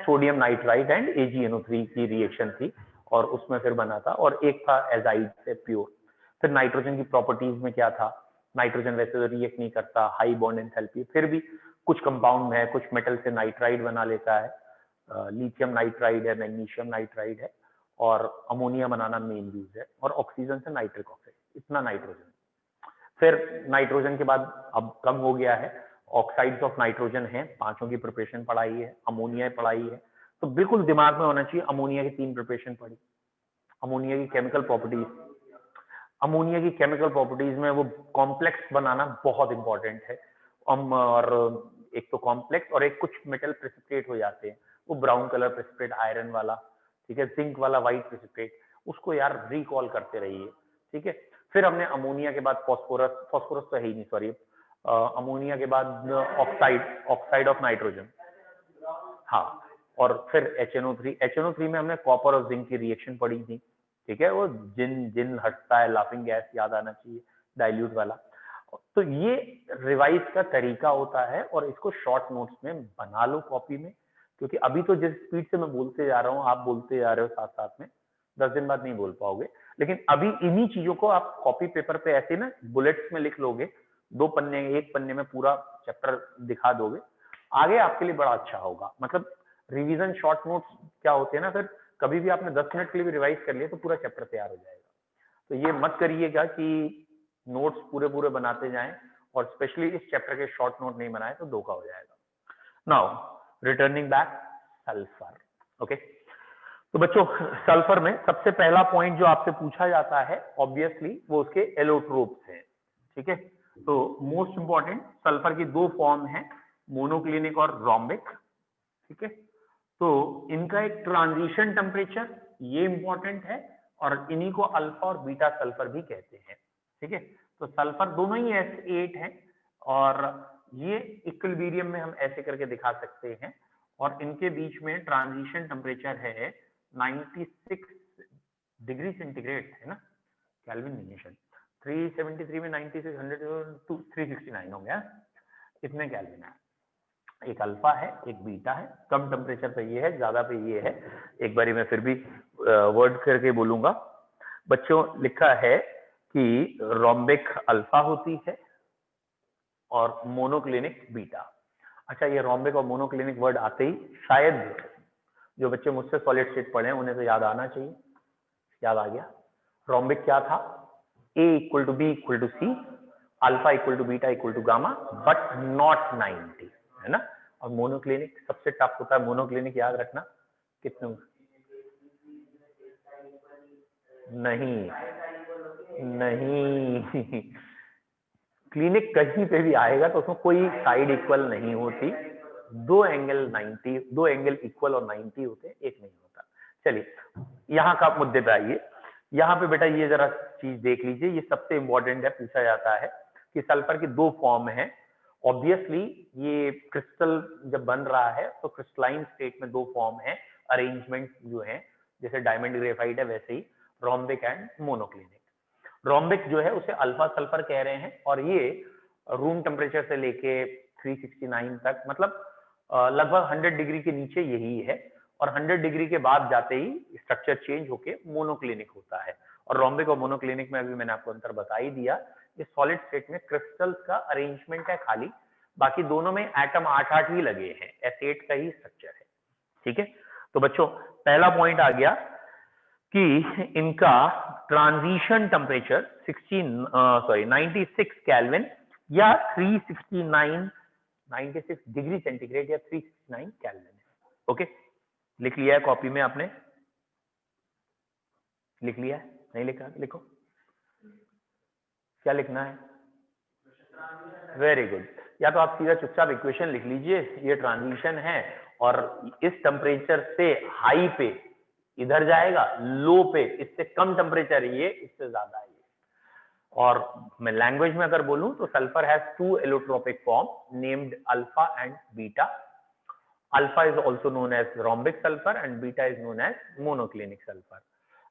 sodium nitrite and AgNO3 की रिएक्शन थी और उसमें फिर बना था, और एक था एजाइड से प्योर। फिर नाइट्रोजन की प्रॉपर्टीज में क्या था? नाइट्रोजन वैसे तो रिएक्ट नहीं करता, हाई बॉन्ड एंथैल्पी, फिर भी कुछ कंपाउंड में है, कुछ मेटल से नाइट्राइड बना लेता है, लिथियम नाइट्राइड है, मैग्नीशियम नाइट्राइड है, और अमोनिया बनाना मेन यूज है, और ऑक्सीजन से नाइट्रिक ऑक्साइड, इतना नाइट्रोजन। फिर नाइट्रोजन के बाद अब कम हो गया है, ऑक्साइड्स ऑफ नाइट्रोजन है, 5 की प्रिपरेशन पढ़ाई है, अमोनिया पढ़ाई है। तो बिल्कुल दिमाग में होना चाहिए, अमोनिया की 3 प्रिपरेशन पढ़ी। अमोनिया की केमिकल प्रॉपर्टीज, अमोनिया की केमिकल प्रॉपर्टीज में वो कॉम्प्लेक्स बनाना बहुत इंपॉर्टेंट है, और एक तो कॉम्प्लेक्स और एक कुछ मेटल प्रेसिपिटेट हो जाते हैं, वो ब्राउन कलर प्रेसिपिटेट, आयरन वाला, ठीक है, जिंक वाला व्हाइट प्रेसिपिटेट, उसको यार रिकॉल करते रहिए। ठीक है, फिर हमने अमोनिया के बाद फास्फोरस, फास्फोरस तो है ही नहीं, सॉरी, अमोनिया के बाद ऑक्साइड, ऑक्साइड ऑफ नाइट्रोजन, हाँ, और फिर HNO3। HNO3 में हमने कॉपर और जिंक की रिएक्शन पढ़ी थी। ठीक है, वो जिन जिन हटता है, लाफिंग गैस याद आना चाहिए, डाइल्यूट वाला। तो ये रिवाइज का तरीका होता है, और इसको शॉर्ट नोट्स में बना लो कॉपी में, क्योंकि अभी तो जिस स्पीड से मैं बोलते जा रहा हूँ, आप बोलते जा रहे हो साथ साथ में, 10 दिन बाद नहीं बोल पाओगे, लेकिन अभी इन्हीं चीजों को आप कॉपी पेपर पे ऐसे ना बुलेट्स में लिख लोगे, 2 पन्ने, 1 पन्ने में पूरा चैप्टर दिखा दोगे, आगे आपके लिए बड़ा अच्छा होगा। मतलब रिवीजन शॉर्ट नोट्स क्या होते हैं ना, फिर कभी भी आपने 10 मिनट के लिए भी रिवाइज कर लिया तो पूरा चैप्टर तैयार हो जाएगा। तो ये मत करिएगा कि नोट्स पूरे पूरे बनाते जाएं, और स्पेशली इस चैप्टर के शॉर्ट नोट नहीं बनाए तो धोखा हो जाएगा। Now returning back, sulphur. Okay, तो बच्चों सल्फर में सबसे पहला पॉइंट जो आपसे पूछा जाता है ऑब्वियसली वो उसके एलोट्रोप्स हैं। ठीक है, तो मोस्ट इंपॉर्टेंट, सल्फर की 2 फॉर्म है, मोनोक्लिनिक और रोम्बिक। ठीक है, तो इनका एक ट्रांजिशन टेम्परेचर, ये इंपॉर्टेंट है, और इन्हीं को अल्फा और बीटा सल्फर भी कहते हैं। ठीक है, तो सल्फर दोनों ही S8 हैं, और ये इक्विलिब्रियम में हम ऐसे करके दिखा सकते हैं, और इनके बीच में ट्रांजिशन टेम्परेचर है 96 डिग्री सेंटीग्रेड, है ना, केल्विन नहीं है शायद, 373 में 96, 100 369 हो गया, इतने केल्विन है। एक अल्फा है, एक बीटा है, कम टेम्परेचर पे ये है, ज्यादा पे ये है। एक बारी मैं फिर भी वर्ड करके बोलूंगा। बच्चों लिखा है कि रोम्बिक अल्फा होती है और मोनोक्लिनिक बीटा। अच्छा, ये रोम्बिक और मोनोक्लिनिक वर्ड आते ही शायद जो बच्चे मुझसे सॉलिड स्टेट पढ़े हैं उन्हें तो याद आना चाहिए। याद आ गया? रोम्बिक क्या था? A equal to B equal to C, alpha equal to beta equal to gamma, but not 90, है ना। और मोनोक्लिनिक सबसे टफ होता है, मोनोक्लिनिक याद रखना। कितने? नहीं नहीं क्लिनिक कहीं पे भी आएगा तो उसमें कोई साइड इक्वल नहीं होती, दो एंगल इक्वल और 90 होते हैं, एक नहीं होता। चलिए यहाँ का मुद्दे पे आइए। यहाँ पे बेटा ये जरा चीज देख लीजिए, ये सबसे इंपॉर्टेंट है, पूछा जाता है कि सल्फर की दो फॉर्म है। ऑब्वियसली ये क्रिस्टल जब बन रहा है तो क्रिस्टलाइन स्टेट में दो फॉर्म है, अरेंजमेंट जो है, जैसे डायमंड ग्रेफाइट है वैसे ही रोम्बिक एंड मोनोक्लिनिक। रोम्बिक जो है उसे अल्फा सल्फर कह रहे हैं, और ये रूम टेम्परेचर से लेके 369 तक, मतलब लगभग 100 डिग्री के नीचे यही है, और 100 डिग्री के बाद जाते ही स्ट्रक्चर चेंज होके मोनोक्लिनिक होता है। और रोम्बिक और मोनोक्लिनिक में अभी मैंने आपको अंतर बता ही दिया। ये सॉलिड स्टेट में क्रिस्टल्स का अरेंजमेंट है खाली, बाकी दोनों में एटम 8-8 ही लगे हैं, S8 का ही स्ट्रक्चर है। ठीक है, तो बच्चों पहला पॉइंट आ गया कि इनका ट्रांजिशन टेम्परेचर 96 केल्विन या 96 डिग्री सेंटीग्रेड या 369 केल्विन है। ओके, लिख लिया है कॉपी में आपने? लिख लिया है? नहीं लिखा? लिखो, क्या लिखना है? Very good. या तो आप सीधा चुपचाप इक्वेशन लिख लीजिए, ये ट्रांजिशन है और इस टेम्परेचर से हाई पे इधर जाएगा, लो पे इससे कम टेम्परेचर है ये, इससे ज्यादा है ये। और मैं लैंग्वेज में अगर बोलूं तो sulphur has two allotropic form named alpha and beta. Alpha is also known as rhombic sulphur and beta is known as monoclinic sulphur.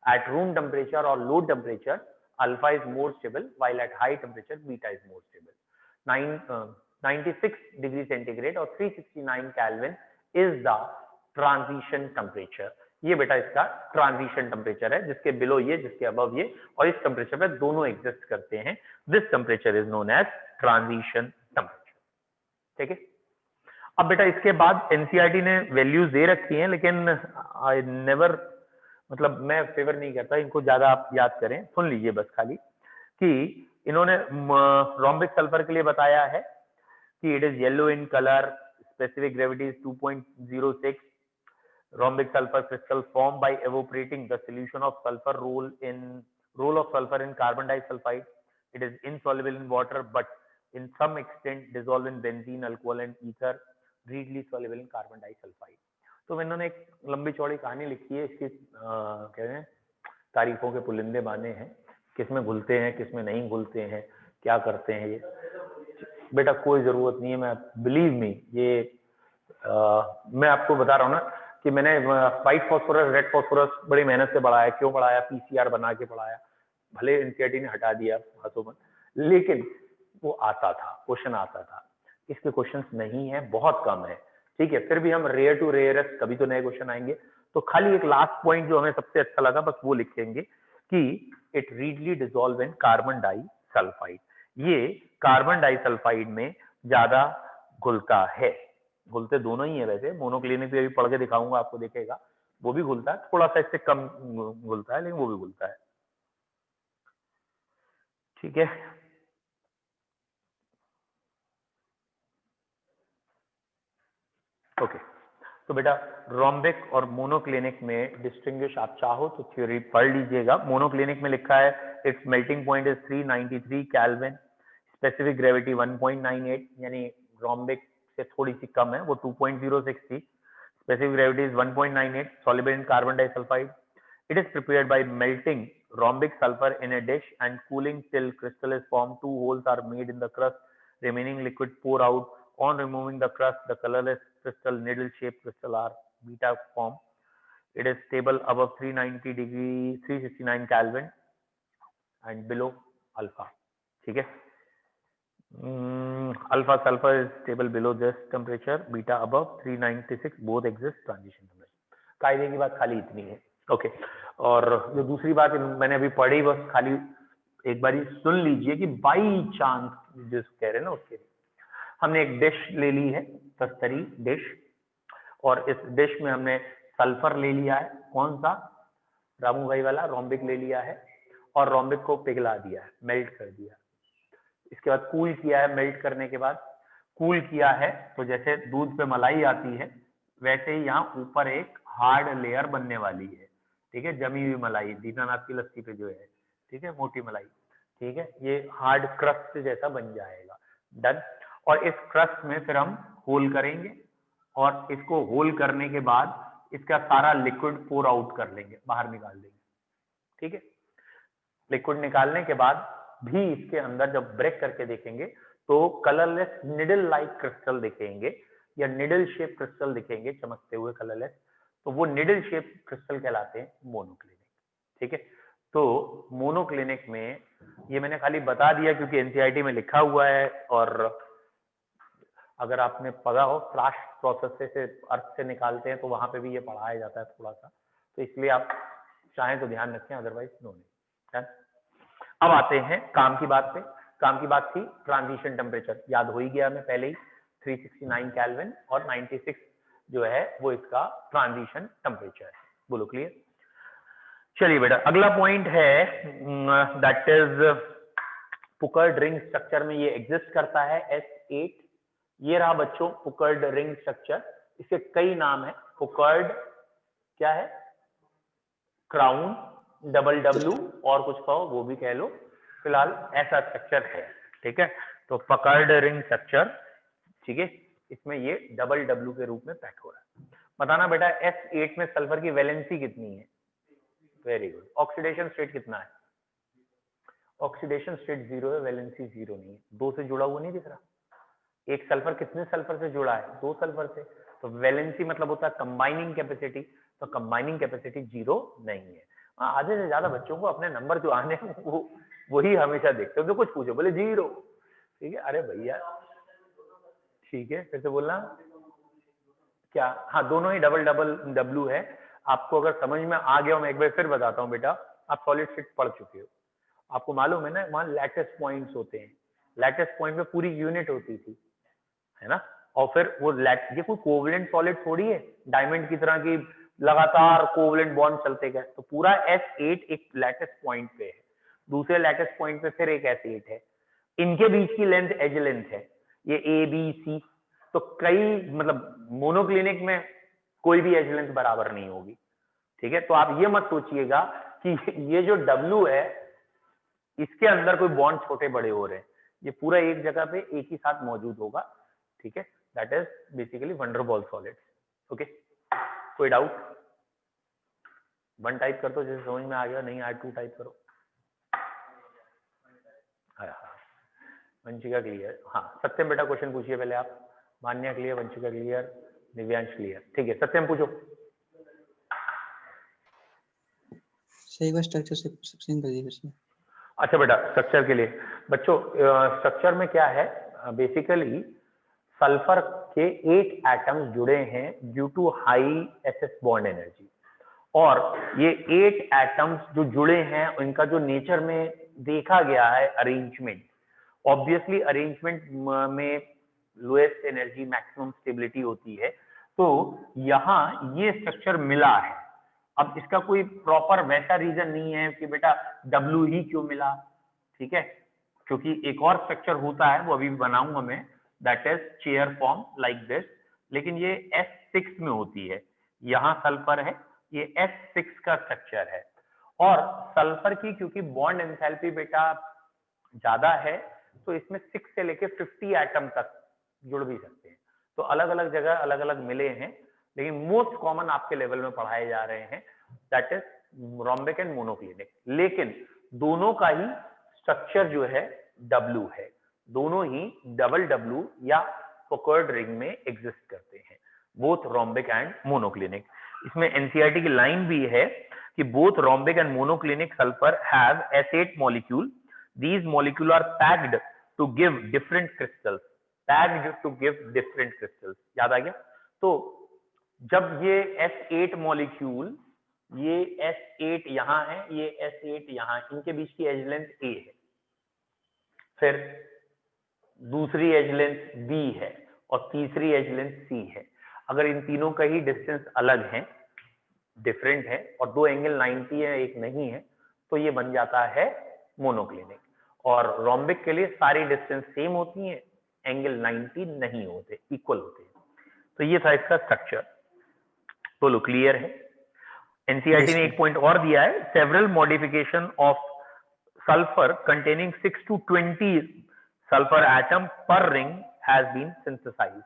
At room temperature or low temperature, alpha is more stable, while at high temperature, beta is more stable. 96 degree centigrade और 369 Kelvin is the transition temperature. ये बेटा इसका transition temperature है, जिसके below ये, जिसके above ये, और इस टेम्परेचर पे दोनों एग्जिस्ट करते हैं। This temperature is known as transition temperature. ठीक है, अब बेटा इसके बाद एनसीईआरटी ने वैल्यूज दे रखी हैं, लेकिन आई नेवर, मतलब मैं फेवर नहीं करता इनको ज्यादा आप याद करें, सुन लीजिए बस खाली कि इन्होंने रोम्बिक सल्फर के लिए बताया है कि it is yellow in colour, specific gravity is 2.06, rhombic sulphur crystal form by evaporating the solution of sulphur roll of sulphur in carbon disulphide, it is insoluble in water but in some extent dissolve in benzene, alcohol and ether, readily soluble in carbon disulfide। तो इन्होंने एक लंबी चौड़ी कहानी लिखी है, इसकी कह रहे हैं तारीफों के पुलिंदे बाने हैं, किसमें घुलते हैं किसमें नहीं घुलते हैं, क्या करते हैं ये। बेटा कोई जरूरत नहीं है, मैं बिलीव मी, ये मैं आपको बता रहा हूँ ना कि मैंने व्हाइट फॉस्फोरस रेड फॉस्फोरस बड़ी मेहनत से पढ़ाया। क्यों पढ़ाया? पीसीआर बना के पढ़ाया, भले एनसीईआरटी ने हटा दिया हाथों में, लेकिन वो आता था, क्वेश्चन आता था। इसके क्वेश्चंस नहीं है, बहुत कम है। ठीक है, फिर भी हम रेयर टू रेयरेस्ट कभी तो नए क्वेश्चन आएंगे। तो खाली एक लास्ट पॉइंट जो हमें सबसे अच्छा लगा बस वो लिखेंगे कि it readily dissolve in carbon disulphide. ये कार्बन डाइसल्फाइड में ज्यादा घुलता है, घुलते दोनों ही है वैसे, मोनोक्लिनिक भी पढ़ के दिखाऊंगा आपको, देखेगा वो भी घुलता है, थोड़ा सा इससे कम घुलता है लेकिन वो भी घुलता है। ठीक है, ओके तो बेटा रोम्बिक और मोनोक्लिनिक में डिस्टिंग्विश आप चाहो तो थ्योरी पढ़ लीजिएगा। मोनोक्लिनिक में लिखा है it's melting point is 393 kelvin, specific gravity 1.98, यानी रोम्बिक से थोड़ी सी कम है, वो 2.06 थी, specific gravity is 1.98, soluble in carbon disulfide। It is prepared by melting rombic sulfur in a dish and cooling till crystal is formed. 2 holes are made in the crust, remaining liquid pour out. On removing the crust, the colorless crystal, needle-shaped crystal are beta form. It is stable above 390 degree, 369 Kelvin, and below alpha. ठीक है, alpha sulfur is stable below this temperature, beta above 396, both exist transition temperature। कायदे की बात खाली इतनी है। Okay, और जो दूसरी बात मैंने अभी पढ़ी बस खाली एक बारी सुन लीजिए कि बाई चांस जिस कह रहे हैं ना, उसके हमने एक डिश ले ली है, तस्तरी डिश, और इस डिश में हमने सल्फर ले लिया है, कौन सा? रामू भाई वाला रोम्बिक ले लिया है, और रोम्बिक को पिघला दिया है, मेल्ट कर दिया। इसके बाद कूल किया है, मेल्ट करने के बाद कूल किया है, तो जैसे दूध पे मलाई आती है वैसे ही यहाँ ऊपर एक हार्ड लेयर बनने वाली है, ठीक है, जमी हुई मलाई दीनानाथ की लस्सी पे जो है, ठीक है, मोटी मलाई, ठीक है, ये हार्ड क्रस्ट जैसा बन जाएगा। डन। और इस क्रस्ट में फिर हम होल करेंगे और इसको होल करने के बाद इसका सारा लिक्विड पोर आउट कर लेंगे, बाहर निकाल देंगे, ठीक है। लिक्विड निकालने के बाद भी इसके अंदर जब ब्रेक करके देखेंगे तो कलरलेस निडल लाइक क्रिस्टल दिखेंगे या निडल शेप क्रिस्टल दिखेंगे चमकते हुए कलरलेस, तो वो निडल शेप क्रिस्टल कहलाते हैं मोनोक्लिनिक, ठीक है। तो मोनोक्लिनिक में ये मैंने खाली बता दिया क्योंकि एनसीईआरटी में लिखा हुआ है, और अगर आपने पढ़ा हो फ्लैश प्रोसेस से अर्थ से निकालते हैं तो वहां पे भी ये पढ़ाया जाता है थोड़ा सा, तो इसलिए आप चाहें तो ध्यान रखें, अदरवाइज नो नहीं। अब आते हैं काम की बात पे। काम की बात थी ट्रांजिशन टेम्परेचर, याद हो ही गया हमें पहले ही, 369 केल्विन और 96 जो है वो इसका ट्रांजिशन टेम्परेचर है। बोलो क्लियर? चलिए बेटा, अगला पॉइंट है दैट इज पुकर्ड रिंग स्ट्रक्चर में ये एग्जिस्ट करता है S8। ये रहा बच्चों पुकर्ड रिंग स्ट्रक्चर, इसके कई नाम है। पुकर्ड क्या है, क्राउन, डबल डब्ल्यू और कुछ कहो वो भी कह लो, फिलहाल ऐसा स्ट्रक्चर है, ठीक है। तो पकर्ड रिंग स्ट्रक्चर, ठीक है, इसमें ये डबल डब्ल्यू के रूप में पैक हो रहा है। बताना बेटा S8 में सल्फर की वैलेंसी कितनी है? Very good. ऑक्सीडेशन स्टेट कितना है? ऑक्सीडेशन स्टेट 0 है, वैलेंसी 0 नहीं है। 2 से जुड़ा हुआ नहीं दिख रहा? एक सल्फर कितने सल्फर से जुड़ा है? 2 सल्फर से। तो वैलेंसी मतलब होता है कंबाइनिंग कैपेसिटी, तो कंबाइनिंग कैपेसिटी 0 नहीं है। आधे से ज्यादा बच्चों को अपने नंबर जो आने वो वही हमेशा देखते हो, तो कुछ पूछो बोले 0, ठीक है। अरे भैया ठीक है, फिर से बोलना क्या? हाँ, दोनों ही डबल डबल डब्ल्यू है। आपको अगर समझ में आ गया हो, मैं एक बार फिर बताता हूँ बेटा, आप सॉलिड स्टेट पढ़ चुके हो, आपको मालूम है ना वहां लैटिस पॉइंट्स होते हैं। लैटिस पॉइंट में पूरी यूनिट होती थी, है ना, और फिर वो ये कोई कोवलेंट सॉलिड थोड़ी है डायमंड की तरह की लगातार कोवलेंट बॉन्ड चलते गए। तो पूरा S8 एक लैटिस पॉइंट पे है, दूसरे लैटिस पॉइंट पे फिर एक S8 है, इनके बीच की लेंथ एज लेंथ है, ये A B C। तो कई मतलब मोनोक्लिनिक में कोई भी एज लेंथ बराबर नहीं होगी, ठीक है। तो आप ये मत सोचिएगा कि ये जो W है इसके अंदर कोई बॉन्ड छोटे बड़े हो रहे हैं, ये पूरा एक जगह पे एक ही साथ मौजूद होगा, ठीक है। That is basically van der Waals solids. Okay, कोई डाउट? 1 टाइप कर दो जैसे समझ में आ गया, नहीं आया 2 टाइप करो। हाँ, वंशिका क्लियर। हाँ, सत्यम बेटा क्वेश्चन पूछिए पहले आप। Manya clear, Vanshika clear, Divyansh clear, ठीक है। सत्यम पूछो। सही बात, स्ट्रक्चर से सेम कर दीजिए। अच्छा बेटा, स्ट्रक्चर के लिए बच्चों, स्ट्रक्चर में क्या है, बेसिकली सल्फर के 8 एटम्स जुड़े हैं due to high SS bond energy, और ये 8 एटम्स जो जुड़े हैं उनका जो नेचर में देखा गया है अरेंजमेंट, ऑब्वियसली अरेंजमेंट में लोएस्ट एनर्जी मैक्सिमम स्टेबिलिटी होती है, तो यहाँ ये स्ट्रक्चर मिला है। अब इसका कोई प्रॉपर वैसा रीजन नहीं है कि बेटा W ही क्यों मिला, ठीक है, क्योंकि एक और स्ट्रक्चर होता है वो अभी बनाऊंगा मैं, that is chair form like this, लेकिन ये S6 में होती है। यहाँ सल्फर है, ये S6 का स्ट्रक्चर है, और सल्फर की क्योंकि बॉन्ड एंथैल्पी बेटा ज्यादा है तो इसमें 6 से लेके 50 एटम तक जुड़ भी सकते हैं। तो अलग अलग जगह अलग अलग मिले हैं, लेकिन मोस्ट कॉमन आपके लेवल में पढ़ाए जा रहे हैं that is rhombic and monoclinic. लेकिन दोनों का ही स्ट्रक्चर जो है W है, दोनों ही डबल W या पुकर्ड रिंग में एग्जिस्ट करते हैं, बोथ रोम्बिक एंड मोनोक्लिनिक। इसमें एनसीईआरटी की लाइन भी है कि both rhombic and monoclinic sulphur have S8 molecule, these molecules are packed to give different crystals, packed to give different crystals। याद आ गया? तो जब ये S8 मॉलिक्यूल, ये S8 यहां है, ये S8 यहां, इनके बीच की एज लेंथ A है, फिर दूसरी एज लेंथ B है और तीसरी एज लेंथ C है। अगर इन तीनों का ही डिस्टेंस अलग है, डिफरेंट है, और 2 एंगल 90 है एक नहीं है, तो ये बन जाता है मोनोक्लिनिक। और रोम्बिक के लिए सारी डिस्टेंस सेम होती है, एंगल 90 नहीं होते, इक्वल होते हैं। तो ये था इसका स्ट्रक्चर। तो लो क्लियर है। एनसीईआरटी ने एक पॉइंट और दिया है, several modification of sulphur containing 6 to 20 sulphur atom पर रिंग हैज बीन सिंथेसाइज्ड।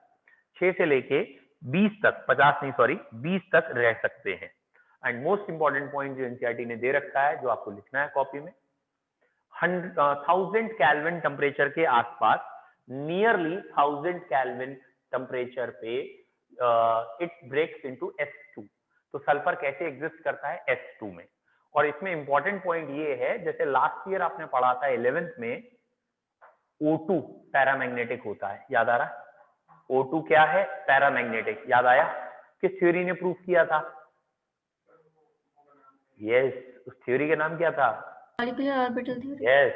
6 से लेके 20 तक, 50 नहीं सॉरी 20 तक रह सकते हैं। एंड मोस्ट इंपॉर्टेंट पॉइंट जो एनसीईआरटी ने दे रखा है, जो आपको लिखना है कॉपी में, 1000 केल्विन टेम्परेचर के आसपास, नियरली 1000 केल्विन टेम्परेचर पे इट ब्रेक्स इनटू S2। तो सल्फर कैसे एग्जिस्ट करता है? S2 में। और इसमें इंपॉर्टेंट पॉइंट ये है, जैसे लास्ट ईयर आपने पढ़ा था 11th में, O2 पैरामैग्नेटिक होता है, याद आ रहा? O2 क्या है? पैरामैग्नेटिक। याद आया? किस थ्योरी ने प्रूव किया था? यस, उस थ्योरी का नाम क्या था? Molecular orbital theory. Yes,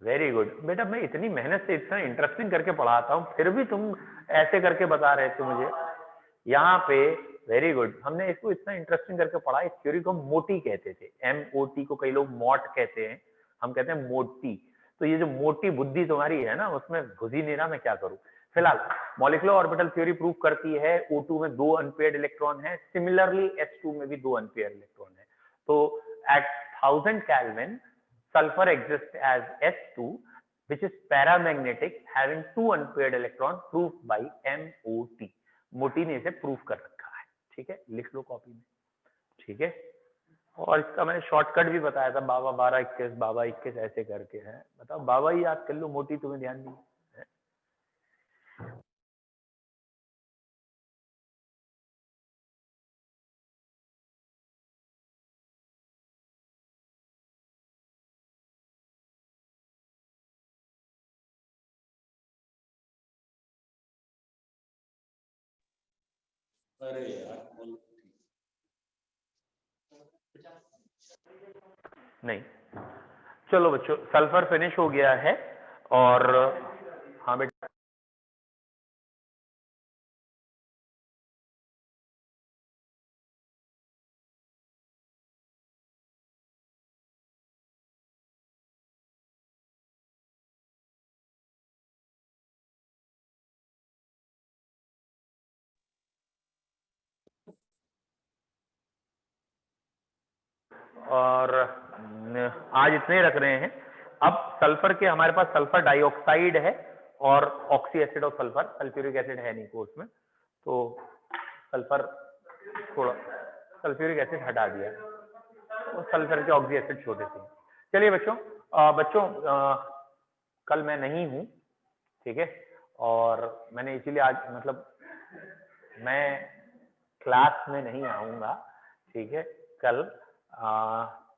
very good बेटा। मैं इतनी मेहनत से इतना इंटरेस्टिंग करके पढ़ाता हूँ, फिर भी तुम ऐसे करके बता रहे थे मुझे यहाँ पे। वेरी गुड, हमने इसको इतना इंटरेस्टिंग करके पढ़ा। इस थ्योरी को मोटी कहते थे, MOT को कई लोग मॉट कहते हैं, हम कहते हैं मोटी। तो ये जो मोटी बुद्धि तुम्हारी है ना, उसमें घुस ही नहीं रहा, मैं क्या करूं। फिलहाल मॉलिक्यूलर ऑर्बिटल थ्योरी प्रूव करती है O2 में 2 अनपेयर्ड इलेक्ट्रॉन है, सिमिलरली S2 में भी 2 अनपेयर्ड इलेक्ट्रॉन है। तो at 1000 kelvin sulfur exists as S2 which is paramagnetic having 2 unpaired electron proved by MOT। मोटी ने इसे प्रूव कर रखा है। ठीक है, लिख लो कॉपी में। ठीक है, और इसका मैंने शॉर्टकट भी बताया था, बाबा 12 21 बाबा 21 ऐसे करके है। बताओ, बाबा ही याद कर लो, मोटी तुम्हें ध्यान दी है। अरे यार नहीं, चलो बच्चों, सल्फर फिनिश हो गया है। और हाँ बेटा, और आज इतने रख रहे हैं। अब सल्फर के हमारे पास सल्फर डाइऑक्साइड है और oxy acid of sulphur, sulphuric acid है नहीं कोर्स में, तो सल्फर थोड़ा, सल्फ्यूरिक एसिड हटा दिया और सल्फर के ऑक्सी एसिड छोटे से। चलिए बच्चों, कल मैं नहीं हूँ, ठीक है, और मैंने इसीलिए आज मतलब मैं क्लास में नहीं आऊंगा, ठीक है कल।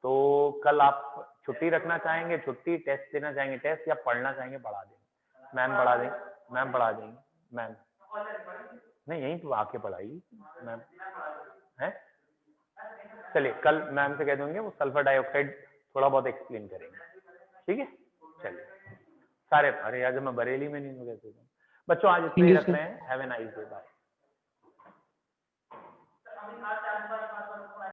तो कल आप छुट्टी रखना चाहेंगे, छुट्टी, टेस्ट देना चाहेंगे टेस्ट, या पढ़ना चाहेंगे पढ़ा देंगे, मैम पढ़ा देंगे, मैम पढ़ा देंगे, मैम नहीं यहीं तो आके पढ़ाई मैम है। चलिए कल मैम से कह दूंगे, वो सल्फर डाइऑक्साइड थोड़ा बहुत एक्सप्लेन करेंगे, ठीक है। चलिए सारे, अरे यार जब मैं बरेली में नहीं हूँ कैसे बच्चों, आज इतने ही रख रहे हैं। Have a nice day, bye.